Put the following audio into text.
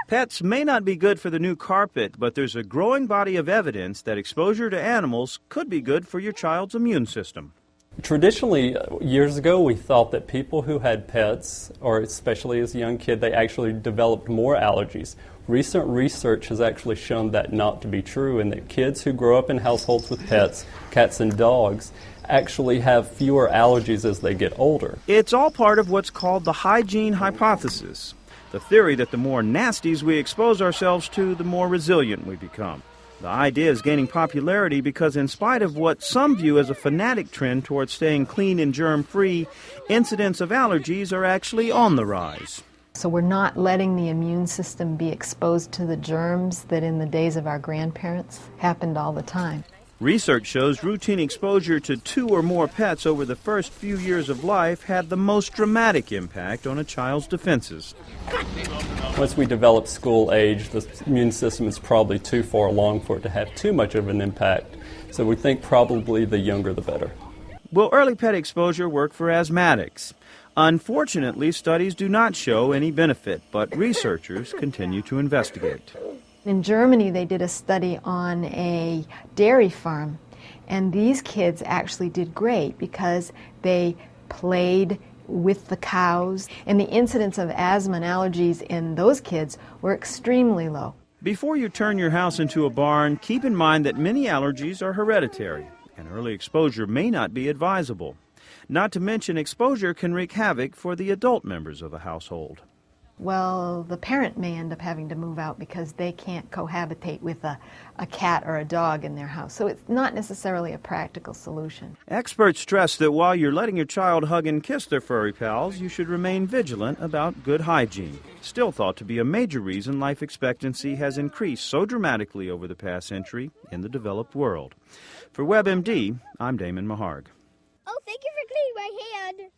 Pets may not be good for the new carpet, but there's a growing body of evidence that exposure to animals could be good for your child's immune system. Traditionally, years ago, we thought that people who had pets, or especially as a young kid, they actually developed more allergies. Recent research has actually shown that not to be true, and that kids who grow up in households with pets, cats and dogs, actually have fewer allergies as they get older. It's all part of what's called the hygiene hypothesis, the theory that the more nasties we expose ourselves to, the more resilient we become. The idea is gaining popularity because in spite of what some view as a fanatic trend towards staying clean and germ-free, incidents of allergies are actually on the rise. So we're not letting the immune system be exposed to the germs that in the days of our grandparents happened all the time. Research shows routine exposure to 2 or more pets over the first few years of life had the most dramatic impact on a child's defenses. Once we develop school age, the immune system is probably too far along for it to have too much of an impact. So we think probably the younger the better. Will early pet exposure work for asthmatics? Unfortunately, studies do not show any benefit, but researchers continue to investigate. In Germany, they did a study on a dairy farm, and these kids actually did great because they played with the cows, and the incidence of asthma and allergies in those kids were extremely low. Before you turn your house into a barn, keep in mind that many allergies are hereditary, and early exposure may not be advisable. Not to mention, exposure can wreak havoc for the adult members of a household. Well, the parent may end up having to move out because they can't cohabitate with a cat or a dog in their house. So it's not necessarily a practical solution. Experts stress that while you're letting your child hug and kiss their furry pals, you should remain vigilant about good hygiene. Still thought to be a major reason life expectancy has increased so dramatically over the past century in the developed world. For WebMD, I'm Damon Maharg. Oh, thank you for cleaning my hand.